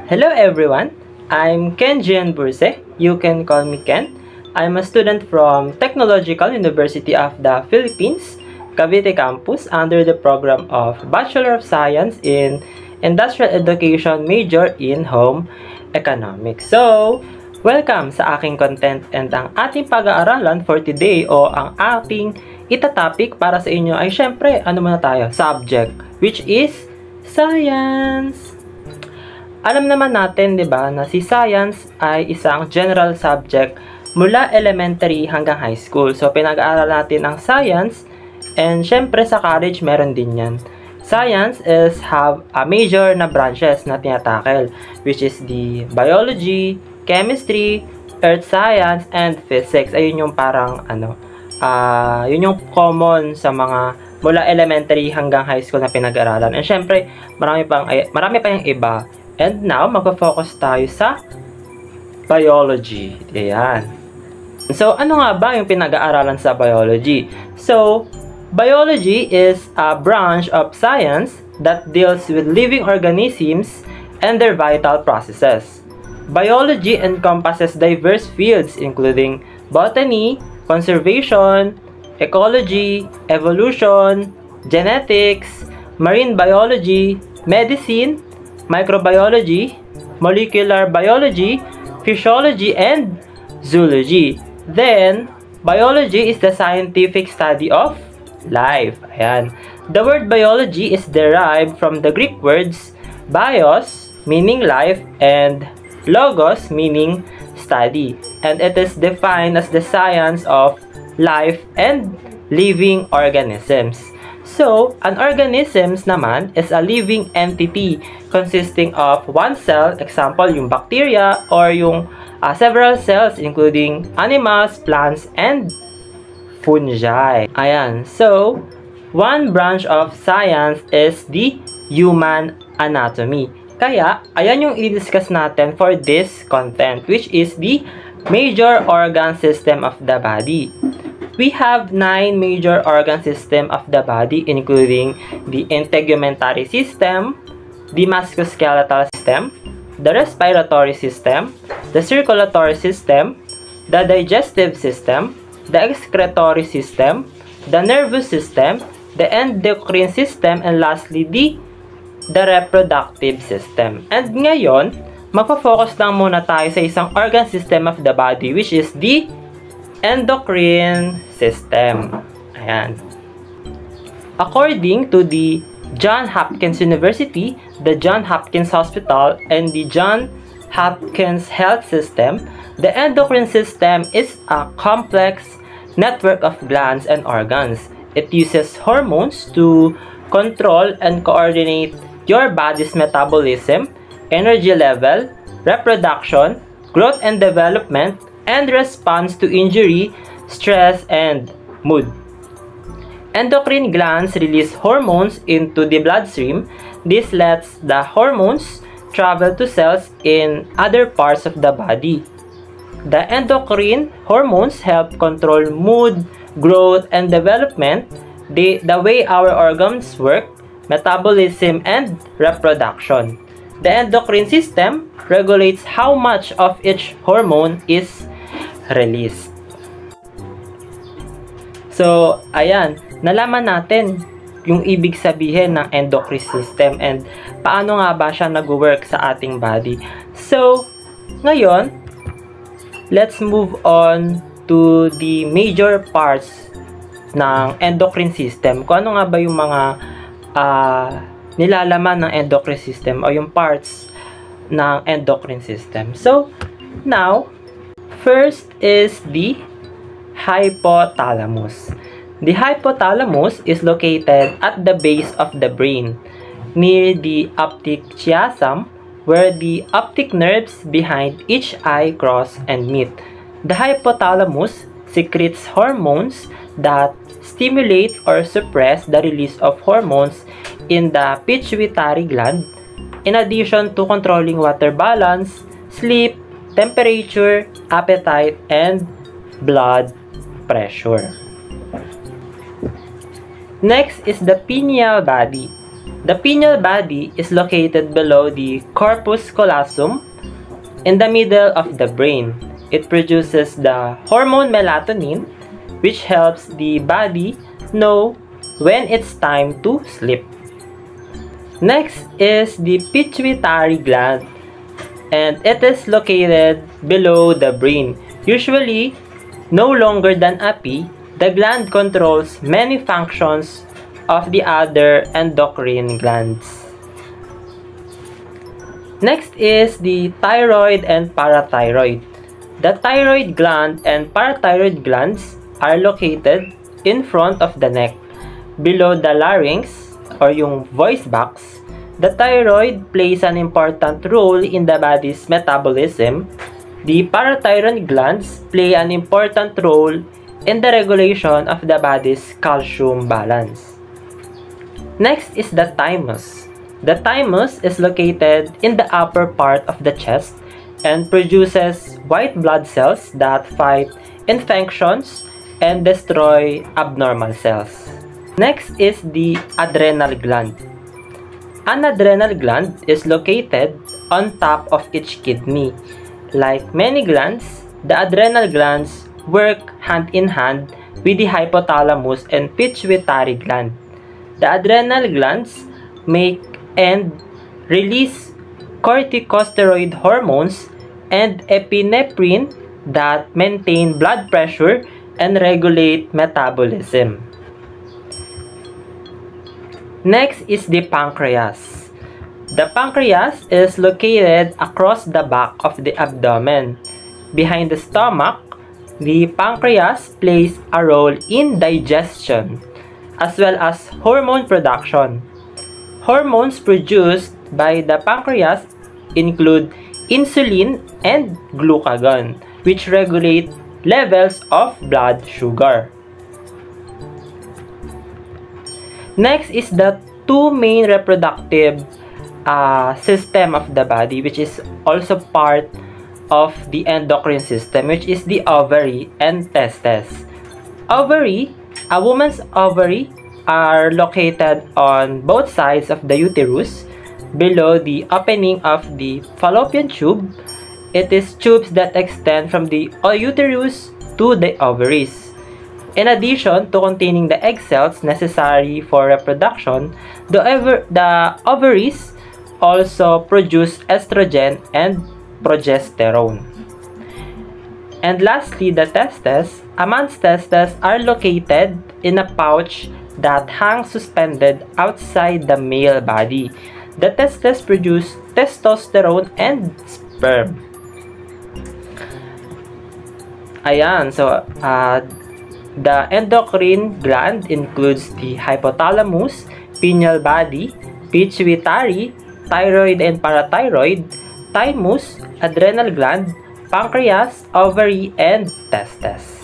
Hello everyone, I'm Ken Gian Burse. You can call me Ken. I'm a student from Technological University of the Philippines, Cavite Campus under the program of Bachelor of Science in Industrial Education major in Home Economics. So, welcome sa aking content and ang ating pag-aaralan for today o ang ating itatopic para sa inyo ay syempre, ano muna tayo? Subject, which is Science. Alam naman natin, 'di ba, na si science ay isang general subject mula elementary hanggang high school. So pinag-aaral natin ang science and syempre sa college meron din 'yan. Science is have a major na branches na tinatakel, which is the biology, chemistry, earth science, and physics. Ayun yung parang yun yung common sa mga mula elementary hanggang high school na pinag-aralan. And syempre, marami pa yung iba. And now, magpo-focus tayo sa biology. Ayan. So, ano nga ba yung pinag-aaralan sa biology? So, biology is a branch of science that deals with living organisms and their vital processes. Biology encompasses diverse fields including botany, conservation, ecology, evolution, genetics, marine biology, medicine, microbiology, molecular biology, physiology, and zoology. Then, biology is the scientific study of life. Ayan. The word biology is derived from the Greek words bios, meaning life, and logos, meaning study. And it is defined as the science of life and living organisms. So, an organisms naman is a living entity consisting of one cell, example yung bacteria, or yung several cells including animals, plants, and fungi. Ayan. So, one branch of science is the human anatomy. Kaya, ayan yung i-discuss natin for this content, which is the major organ system of the body. We have 9 major organ system of the body, including the integumentary system, the musculoskeletal system, the respiratory system, the circulatory system, the digestive system, the excretory system, the nervous system, the endocrine system, and lastly, the reproductive system. And ngayon, magpo-focus lang muna tayo sa isang organ system of the body, which is the endocrine system. Ayan. According to the Johns Hopkins University, the Johns Hopkins Hospital, and the Johns Hopkins Health System, the endocrine system is a complex network of glands and organs. It uses hormones to control and coordinate your body's metabolism, energy level, reproduction, growth and development, and response to injury, stress, and mood. Endocrine glands release hormones into the bloodstream. This lets the hormones travel to cells in other parts of the body. The endocrine hormones help control mood, growth, and development, the way our organs work, metabolism, and reproduction. The endocrine system regulates how much of each hormone is released. So, ayan, nalaman natin yung ibig sabihin ng endocrine system and paano nga ba siya nag-work sa ating body. So, ngayon, let's move on to the major parts ng endocrine system. Kung ano nga ba yung mga nilalaman ng endocrine system o yung parts ng endocrine system. So, now, first is the hypothalamus. The hypothalamus is located at the base of the brain, near the optic chiasm, where the optic nerves behind each eye cross and meet. The hypothalamus secretes hormones that stimulate or suppress the release of hormones in the pituitary gland, in addition to controlling water balance, sleep, temperature, appetite, and blood pressure. Next is the pineal body. The pineal body is located below the corpus callosum in the middle of the brain. It produces the hormone melatonin, which helps the body know when it's time to sleep. Next is the pituitary gland, and it is located below the brain. Usually no longer than a pea, the gland controls many functions of the other endocrine glands. Next is the thyroid and parathyroid. The thyroid gland and parathyroid glands are located in front of the neck, below the larynx or yung voice box. The thyroid plays an important role in the body's metabolism. The parathyroid glands play an important role in the regulation of the body's calcium balance. Next is the thymus. The thymus is located in the upper part of the chest and produces white blood cells that fight infections and destroy abnormal cells. Next is the adrenal gland. An adrenal gland is located on top of each kidney. Like many glands, the adrenal glands work hand in hand with the hypothalamus and pituitary gland. The adrenal glands make and release corticosteroid hormones and epinephrine that maintain blood pressure and regulate metabolism. Next is the pancreas. The pancreas is located across the back of the abdomen. Behind the stomach, the pancreas plays a role in digestion as well as hormone production. Hormones produced by the pancreas include insulin and glucagon, which regulate levels of blood sugar. Next is the two main reproductive system of the body, which is also part of the endocrine system, which is the ovary and testes. A woman's ovary are located on both sides of the uterus, below the opening of the fallopian tube. It is tubes that extend from the uterus to the ovaries. In addition to containing the egg cells necessary for reproduction, the ovaries also produce estrogen and progesterone. And lastly, the testes. A man's testes are located in a pouch that hangs suspended outside the male body. The testes produce testosterone and sperm. Ayan, so the endocrine gland includes the hypothalamus, pineal body, pituitary, thyroid and parathyroid, thymus, adrenal gland, pancreas, ovary, and testes.